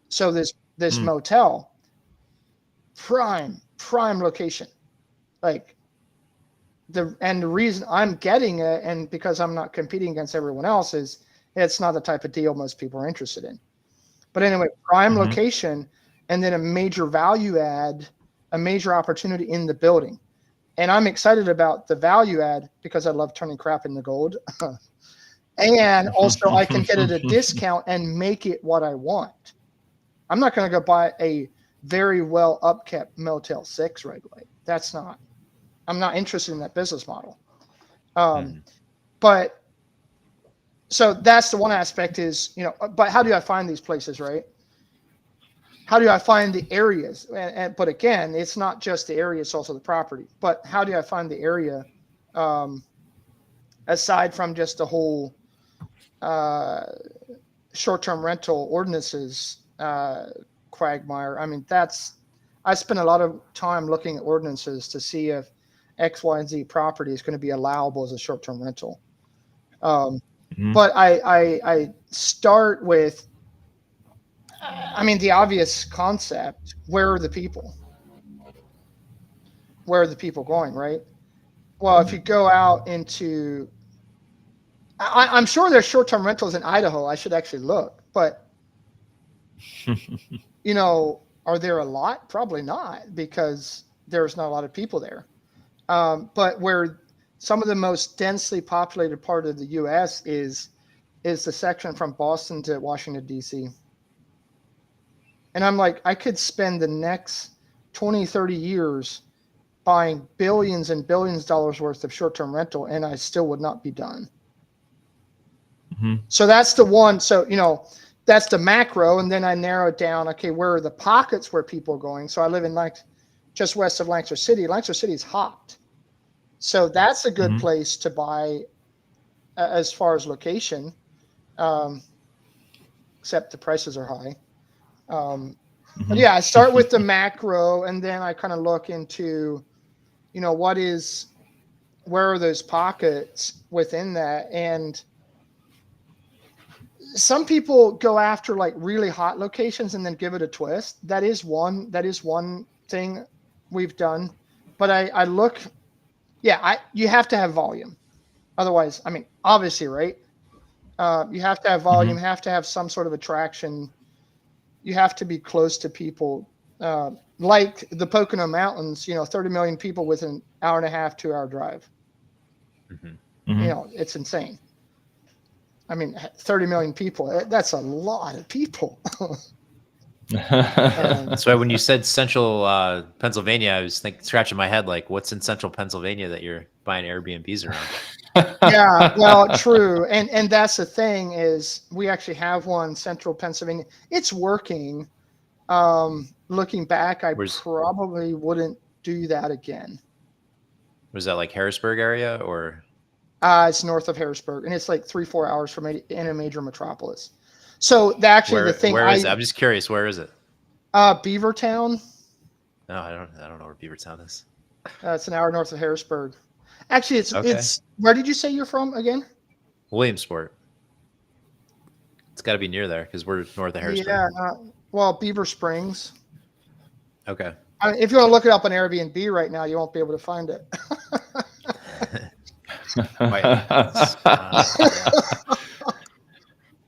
So this motel, prime location, like the reason I'm getting it, and because I'm not competing against everyone else, is it's not the type of deal most people are interested in. But anyway, prime location, and then a major value add, a major opportunity in the building. And I'm excited about the value add because I love turning crap into gold. And also I can get it at a discount and make it what I want. I'm not going to go buy a very well upkept Motel 6 right away. I'm not interested in that business model. But so that's the one aspect is, but how do I find these places, right? How do I find the areas? But again, it's not just the area, it's also the property. But how do I find the area aside from just the whole short-term rental ordinances quagmire? I mean, I spend a lot of time looking at ordinances to see if X, Y, and Z property is going to be allowable as a short-term rental. But I start with, the obvious concept: where are the people? Where are the people going, right? Well, if you go out into, I'm sure there's short-term rentals in Idaho. I should actually look, but are there a lot? Probably not, because there's not a lot of people there. But where some of the most densely populated part of the U.S. is the section from Boston to Washington, D.C. And I'm like, I could spend the next 20, 30 years buying billions and billions of dollars worth of short-term rental, and I still would not be done. So that's the one. So, that's the macro. And then I narrow it down. Okay, where are the pockets where people are going? So I live in just west of Lancaster City. Lancaster City is hot. So that's a good place to buy as far as location, except the prices are high. But yeah, I start with the macro, and then I kind of look into, where are those pockets within that? And some people go after like really hot locations and then give it a twist. That is one thing we've done. But I look, you have to have volume. Otherwise, obviously, right? You have to have volume, have to have some sort of attraction. You have to be close to people. Like the Pocono Mountains, 30 million people with an hour and a half, 2 hour drive. It's insane. 30 million people, that's a lot of people. That's why when you said central Pennsylvania, I was scratching my head like, what's in central Pennsylvania that you're buying Airbnbs around? Yeah, well, true. And that's the thing is we actually have one central Pennsylvania. It's working. Looking back, I probably wouldn't do that again. Was that like Harrisburg area or? It's north of Harrisburg, and it's like 3-4 hours from in a major metropolis. So the thing. Where is it? I'm just curious. Where is it? Beavertown. No, I don't know where Beavertown is. It's an hour north of Harrisburg. Actually, it's. Where did you say you're from again? Williamsport. It's got to be near there because we're north of Harrisburg. Yeah. Beaver Springs. Okay. If you want to look it up on Airbnb right now, you won't be able to find it.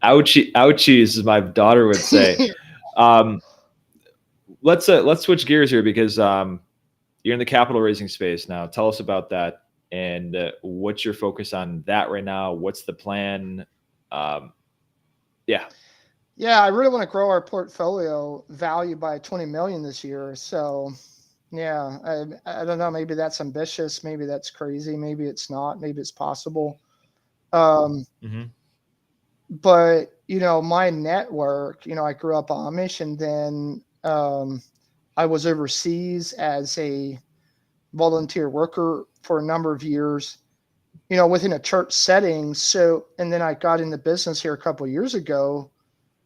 Ouchies, as my daughter would say. Let's switch gears here because you're in the capital raising space now. Tell us about that and what's your focus on that right now? What's the plan? Yeah, I really want to grow our portfolio value by 20 million this year. So yeah, I don't know. Maybe that's ambitious. Maybe that's crazy. Maybe it's not. Maybe it's possible. But my network, I grew up Amish, and then I was overseas as a volunteer worker for a number of years, within a church setting. So, and then I got into business here a couple of years ago,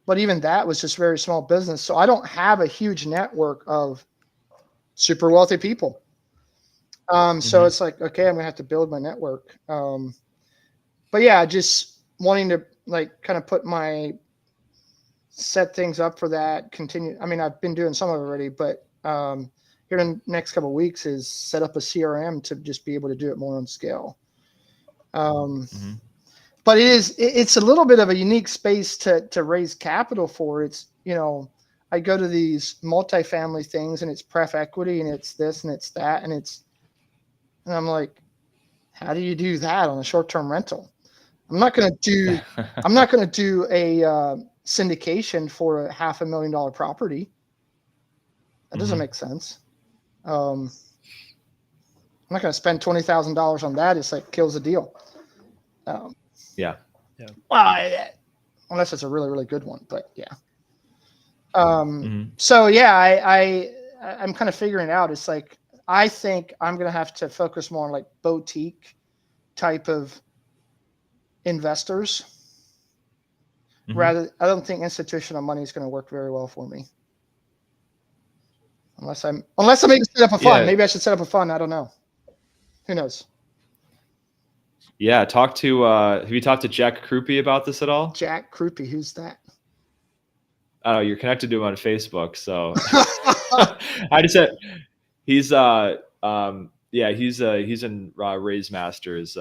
but even that was just very small business. So I don't have a huge network of super wealthy people. So it's like, okay, I'm gonna have to build my network. But yeah, just wanting to kind of set things up for that, continue. I've been doing some of it already, but here in the next couple of weeks is set up a CRM to just be able to do it more on scale. But it's a little bit of a unique space to raise capital for. It's, I go to these multifamily things and it's pref equity and it's this and it's that and I'm like, how do you do that on a short-term rental? I'm not going to do a syndication for a $500,000 property. That doesn't make sense. I'm not going to spend $20,000 on that. It's like kills the deal. Yeah. Well, unless it's a really, really good one, but yeah. So yeah, I'm kind of figuring it out. It's like, I think I'm going to have to focus more on like boutique type of investors. I don't think institutional money is going to work very well for me. Unless I'm maybe set up a fund. Maybe I should set up a fund. I don't know. Who knows? Yeah. Have you talked to Jack Krupe about this at all? Jack Krupe, who's that? Oh, you're connected to him on Facebook. So I just said, he's in Raise Masters.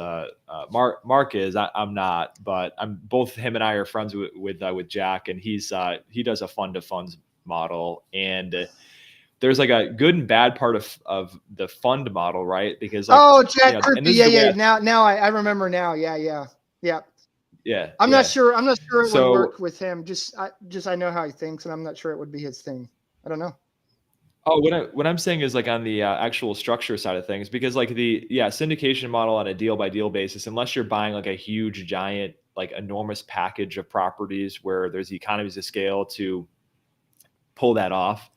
Mark is, I'm not, but both him and I are friends with Jack, and he does a fund to funds model, and there's like a good and bad part of the fund model, right? Because Jack Krupe, yeah. Now I remember now. Yeah. I'm not sure it would work with him. I know how he thinks, and I'm not sure it would be his thing. I don't know. Oh, what I'm saying is like on the actual structure side of things, because like the syndication model on a deal by deal basis, unless you're buying like a huge giant, like enormous package of properties where there's economies of scale to pull that off.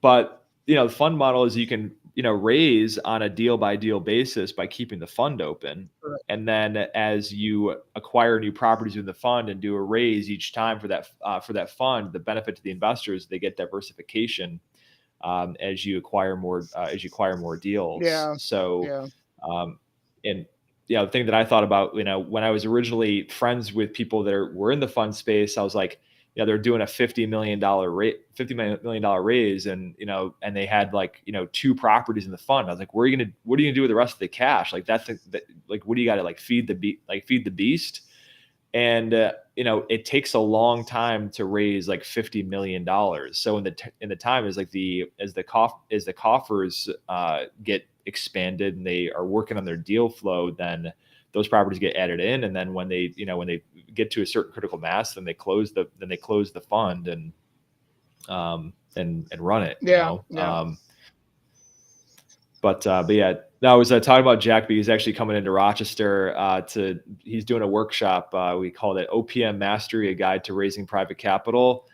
But, the fund model is you can, raise on a deal by deal basis by keeping the fund open. Right. And then as you acquire new properties in the fund and do a raise each time for that fund, the benefit to the investors, they get diversification as you acquire more deals. Yeah. So, and the thing that I thought about, when I was originally friends with people that were in the fund space, I was like, they're doing a $50 million raise, and and they had like 2 properties in the fund. I was like, what are you gonna do with the rest of the cash? Like like, what do you got to like feed the beast? And it takes a long time to raise like $50 million. So in the time is like as the coffers get expanded and they are working on their deal flow, then those properties get added in, and then when they get to a certain critical mass, then they close the fund and run it. But yeah, no, I was talking about Jack, but he's actually coming into Rochester he's doing a workshop. We called it OPM Mastery, a guide to raising private capital.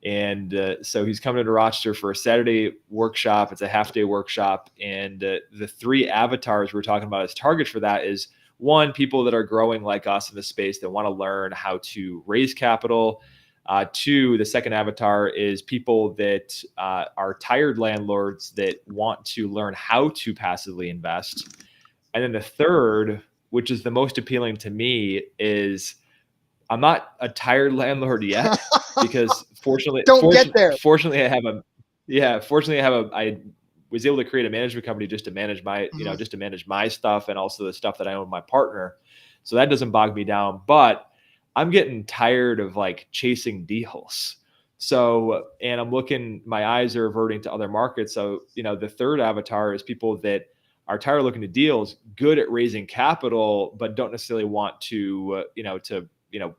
And so he's coming into Rochester for a Saturday workshop. It's a half-day workshop. And the 3 avatars we're talking about as targets for that is, 1, people that are growing like us in the space that want to learn how to raise capital. 2, the second avatar is people that are tired landlords that want to learn how to passively invest. And then the third, which is the most appealing to me, is I'm not a tired landlord yet because fortunately I was able to create a management company just to manage my, just to manage my stuff and also the stuff that I own with my partner. So that doesn't bog me down, but I'm getting tired of like chasing deals. So, and my eyes are reverting to other markets. So, the third avatar is people that are tired of looking at deals, good at raising capital, but don't necessarily want to,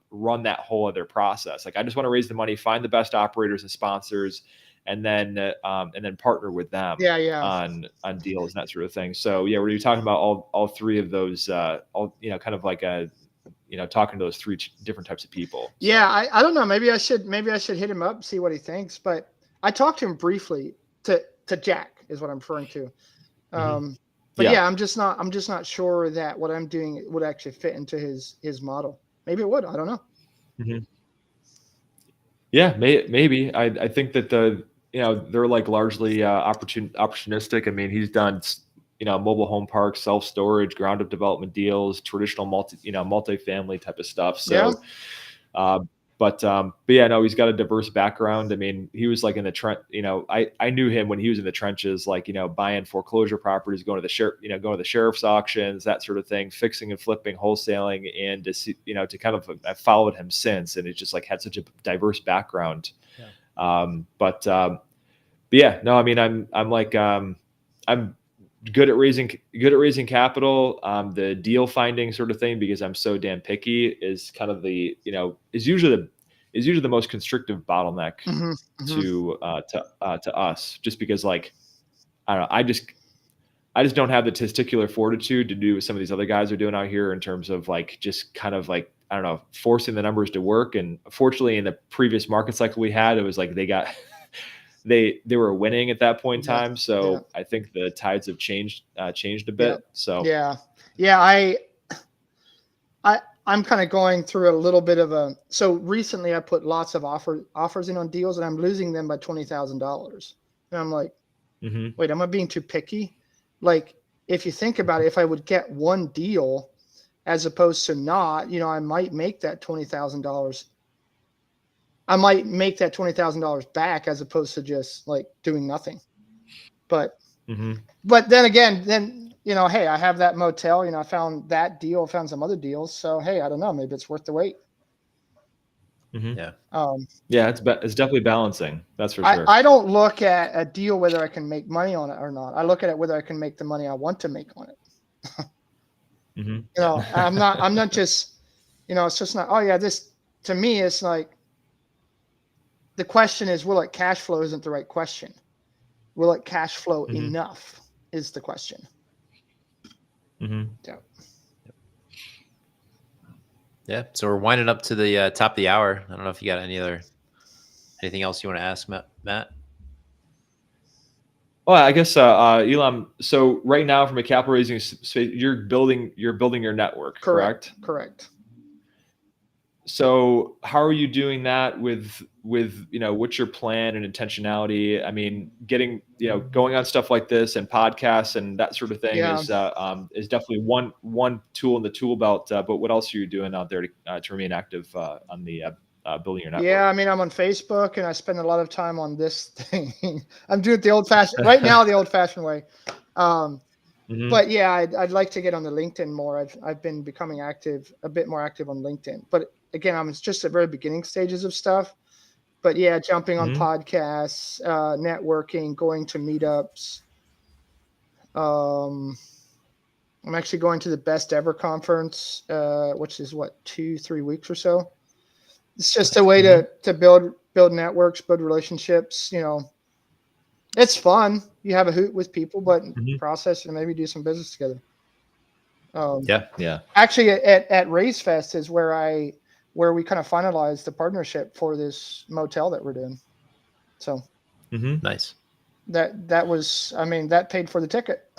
run that whole other process. Like, I just want to raise the money, find the best operators and sponsors, and then partner with them on deals and that sort of thing. So yeah, we're talking about all 3 of those, kind of like talking to those 3 different types of people. Yeah. I don't know. Maybe I should hit him up, see what he thinks, but I talked to him briefly to Jack is what I'm referring to. But yeah, I'm just not sure that what I'm doing would actually fit into his model. Maybe it would. I don't know. Mm-hmm. Yeah, maybe. I think that they're like largely opportunistic. I mean, he's done mobile home parks, self-storage, ground up development deals, traditional multifamily type of stuff. So, but yeah, no, he's got a diverse background. I mean, he was like in the trench. I knew him when he was in the trenches, like buying foreclosure properties, going to the sheriff's auctions, that sort of thing, fixing and flipping, wholesaling, and to kind of I've followed him since, and it's just like had such a diverse background. But yeah, no, I mean, I'm like, I'm good at raising capital. The deal finding sort of thing, because I'm so damn picky, is kind of the, is usually the most constrictive bottleneck to us, just because, like, I don't know, I just don't have the testicular fortitude to do what some of these other guys are doing out here, in terms of, like, just kind of, like, I don't know, forcing the numbers to work. And fortunately, in the previous market cycle we had, it was like they were winning at that point in time. So I think the tides have changed a bit. So I'm kind of going through a little bit of so recently I put lots of offers in on deals, and I'm losing them by $20,000. And I'm like, wait, am I being too picky? Like, if you think about it, if I would get one deal as opposed to not, I might make that $20,000. I might make that $20,000 back, as opposed to just, like, doing nothing. But then again, hey, I have that motel, I found that deal, found some other deals. So, hey, I don't know, maybe it's worth the wait. Yeah. Yeah, it's definitely balancing. That's for sure. I don't look at a deal whether I can make money on it or not. I look at it whether I can make the money I want to make on it. I'm not just, it's just not, oh yeah, this, to me, it's like, the question is, will it cash flow isn't the right question. Will it cash flow enough is the question. Yeah. So we're winding up to the top of the hour. I don't know if you got anything else you want to ask, Matt? Well, I guess, Elam, so right now, from a capital raising space, you're building your network, correct? Correct. So how are you doing that with what's your plan and intentionality? I mean, getting, going on stuff like this and podcasts and that sort of thing is definitely one tool in the tool belt. But what else are you doing out there to remain active on the building your network? Yeah, I mean, I'm on Facebook, and I spend a lot of time on this thing. I'm doing it the old-fashioned right now, the old-fashioned way. But yeah, I'd like to get on the LinkedIn more. I've been becoming a bit more active on LinkedIn. But again, I'm just at very beginning stages of stuff. But yeah, jumping on podcasts, networking, going to meetups. I'm actually going to the Best Ever conference, which is 2-3 weeks or so. It's just a way to build networks, build relationships. It's fun. You have a hoot with people, but process and maybe do some business together. Actually, at Raise Fest is where we kind of finalized the partnership for this motel that we're doing. So nice. That was, I mean, that paid for the ticket.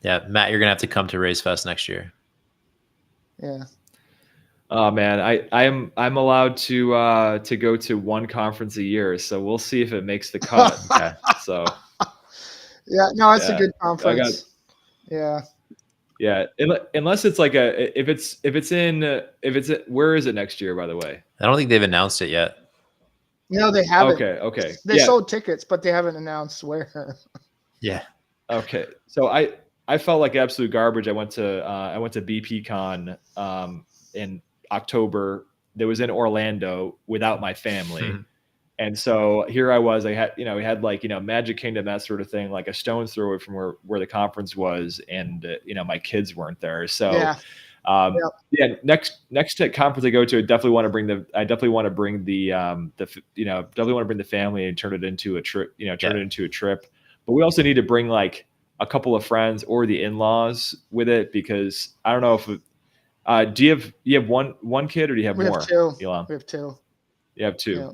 Yeah, Matt, you're gonna have to come to Raise Fest next year. Yeah. Oh man, I'm allowed to go to one conference a year, so we'll see if it makes the cut. So yeah, no, it's a good conference. Yeah, unless it's like if it's where is it next year, by the way? I don't think they've announced it yet. No, they haven't. Okay. They sold tickets, but they haven't announced where. Yeah. Okay. So I felt like absolute garbage. I went to BPCon in October. That was in Orlando without my family. And so here I was, we had like, Magic Kingdom, that sort of thing, like a stone's throw away from where the conference was. And, my kids weren't there. So, next conference I go to, I definitely want to bring the family and turn it into a trip, but we also need to bring like a couple of friends or the in-laws with it, because I don't know if, do you have one kid, or do you have more? Have two. Elam? We have two. You have two. Yeah.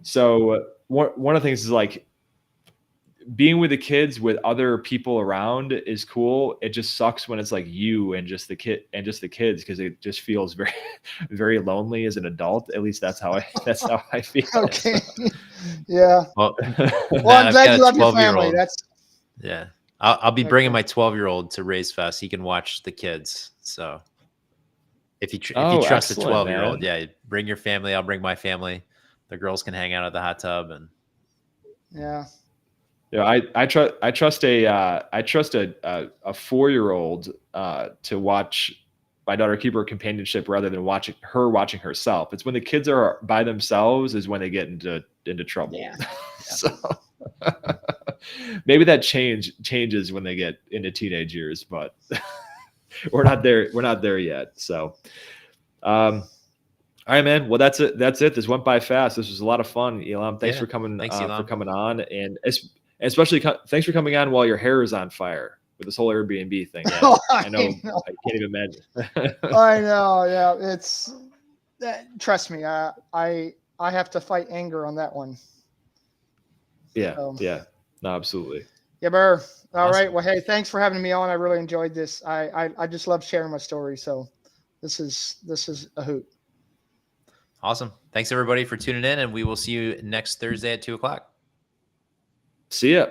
So one of the things is like being with the kids with other people around is cool. It just sucks when it's like you and just the kids, because it just feels very, very lonely as an adult. At least that's how I feel. Okay. Yeah. Well, I'm glad you love your family. Yeah. I'll be bringing my 12-year-old to Raise Fest. He can watch the kids. So if you trust a 12-year-old, bring your family. I'll bring my family. The girls can hang out at the hot tub and. Yeah. Yeah, I trust a 4-year-old to watch my daughter keep her companionship rather than watching herself. It's when the kids are by themselves is when they get into trouble. Yeah. So maybe that changes when they get into teenage years, but we're not there. We're not there yet. So, all right, man. Well, that's it. This went by fast. This was a lot of fun, Elam. Thanks for coming. Thanks, Elam. For coming on, and especially thanks for coming on while your hair is on fire with this whole Airbnb thing. Yeah, I know. I can't even imagine. I know. Yeah, it's. Trust me. I have to fight anger on that one. Yeah. Yeah. No, absolutely. Yeah, Burr. All Awesome. right. Well, hey, thanks for having me on. I really enjoyed this. I just love sharing my story. So this is a hoot. Awesome. Thanks everybody for tuning in, and we will see you next Thursday at 2:00. See ya.